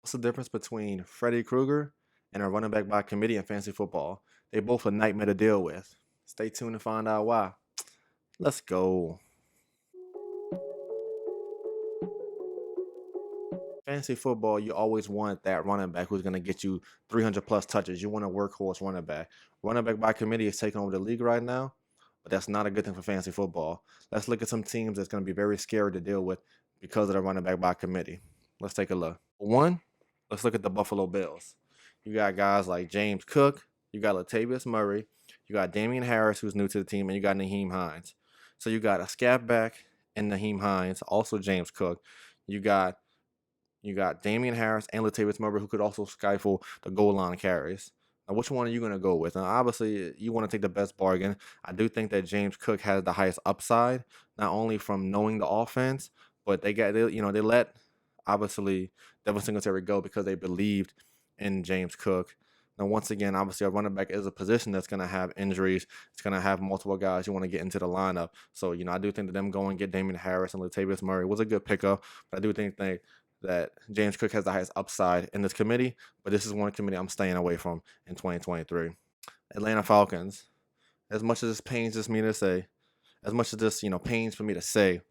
What's the difference between Freddy Krueger and a running back by committee in fantasy football? They both a nightmare to deal with. Stay tuned to find out why. Let's go. Fantasy football, you always want that running back who's going to get you 300 plus touches. You want a workhorse running back. Running back by committee is taking over the league right now, but that's not a good thing for fantasy football. Let's look at some teams that's going to be very scary to deal with because of the running back by committee. Let's take a look. One, let's look at the Buffalo Bills. You got guys like James Cook, you got Latavius Murray, you got Damian Harris, who's new to the team, and you got Naheem Hines. So you got a scat back and Naheem Hines, also James Cook. You got Damian Harris and Latavius Murray, who could also stifle the goal line carries. Now, which one are you going to go with? Now, obviously, you want to take the best bargain. I do think that James Cook has the highest upside, not only from knowing the offense, but they let obviously Devin Singletary go because they believed in James Cook. Now, once again, obviously, a running back is a position that's going to have injuries. It's going to have multiple guys you want to get into the lineup. So, I do think that them going and get Damian Harris and Latavius Murray was a good pickup. But I do think that James Cook has the highest upside in this committee, but this is one committee I'm staying away from in 2023. Atlanta Falcons. As much as this pains me to say, as much as this pains for me to say,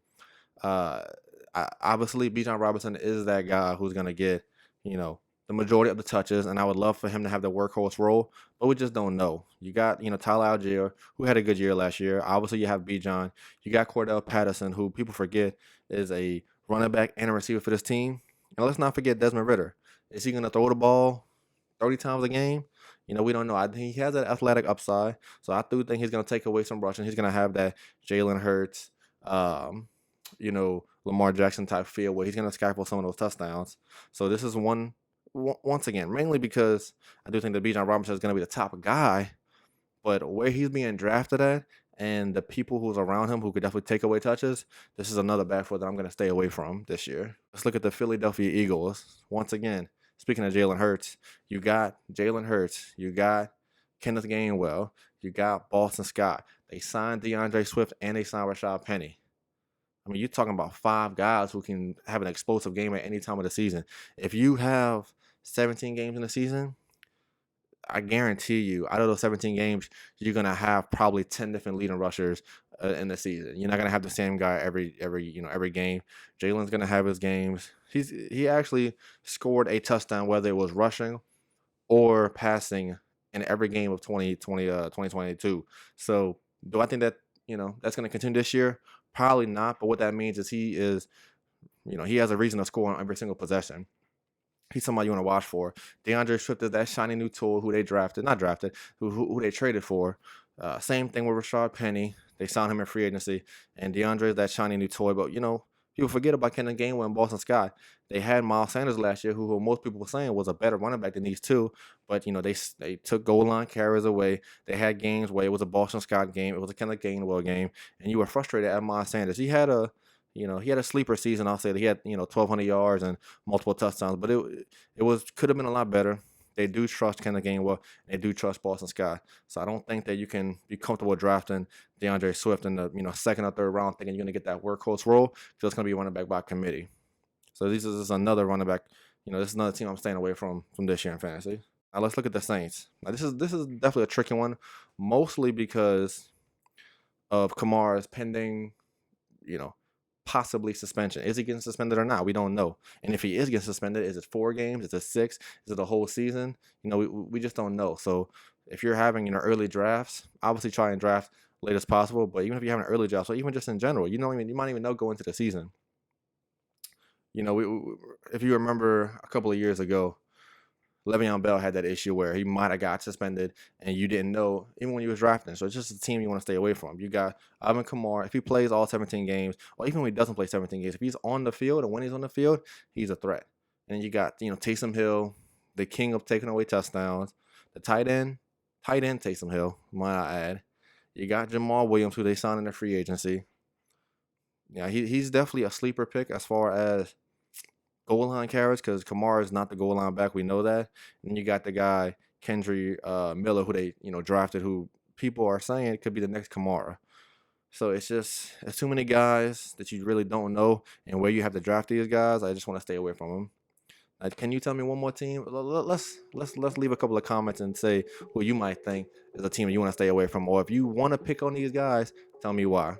obviously Bijan Robinson is that guy who's gonna get the majority of the touches, and I would love for him to have the workhorse role, but we just don't know. You got Tyler Algier, who had a good year last year. Obviously, you have Bijan. You got Cordell Patterson, who people forget is a running back and a receiver for this team. And let's not forget Desmond Ritter. Is he gonna throw the ball 30 times a game? We don't know. I think he has that athletic upside, so I do think he's gonna take away some rushing. He's gonna have that Jalen Hurts, Lamar Jackson type feel where he's gonna scalpel some of those touchdowns. So this is once again, mainly because I do think that Bijan Robinson is going to be the top guy, but where he's being drafted at and the people who's around him who could definitely take away touches, this is another backfield that I'm going to stay away from this year. Let's look at the Philadelphia Eagles. Once again, speaking of Jalen Hurts, you got Jalen Hurts, you got Kenneth Gainwell, you got Boston Scott. They signed DeAndre Swift and they signed Rashad Penny. I mean, you're talking about 5 guys who can have an explosive game at any time of the season. If you have 17 games in the season, I guarantee you, out of those 17 games, you're gonna have probably 10 different leading rushers in the season. You're not gonna have the same guy every game. Jalen's gonna have his games. He actually scored a touchdown, whether it was rushing or passing, in every game of 2022. So do I think that that's gonna continue this year? Probably not. But what that means is he has a reason to score on every single possession. He's somebody you want to watch for. DeAndre Swift is that shiny new tool who they who they traded for. Same thing with Rashad Penny. They signed him in free agency, and DeAndre is that shiny new toy. But people forget about Kenneth Gainwell and Boston Scott. They had Miles Sanders last year, who most people were saying was a better running back than these two. But they took goal line carries away. They had games where it was a Boston Scott game, it was a Kenneth Gainwell game, and you were frustrated at Miles Sanders. He had a sleeper season. I'll say that he had 1,200 yards and multiple touchdowns, but it could have been a lot better. They do trust Kenneth Gainwell, and they do trust Boston Scott. So I don't think that you can be comfortable drafting DeAndre Swift in the second or third round, thinking you're going to get that workhorse role, because it's going to be running back by committee. So this is another running back. This is another team I'm staying away from this year in fantasy. Now let's look at the Saints. Now this is definitely a tricky one, mostly because of Kamara's pending, possibly suspension. Is he getting suspended or not? We don't know. And if he is getting suspended, is it 4 games? Is it 6? Is it a whole season? We just don't know. So if you're having early drafts, obviously try and draft late as possible. But even if you're having an early draft, so even just in general, you might even know going into the season. If you remember a couple of years ago, Le'Veon Bell had that issue where he might have got suspended and you didn't know even when you was drafting. So it's just a team you want to stay away from. You got Alvin Kamara. If he plays all 17 games, or even when he doesn't play 17 games, if he's on the field and when he's on the field, he's a threat. And then you got Taysom Hill, the king of taking away touchdowns. The tight end Taysom Hill, might I add. You got Jamal Williams, who they signed in the free agency. Yeah, he's definitely a sleeper pick as far as goal line carries, because Kamara is not the goal line back. We know that. And you got the guy Kendry Miller, who they drafted, who people are saying it could be the next Kamara. So it's too many guys that you really don't know, and where you have to draft these guys, I just want to stay away from them. Can you tell me one more team? Let's leave a couple of comments and say who you might think is a team you want to stay away from, or if you want to pick on these guys, tell me why.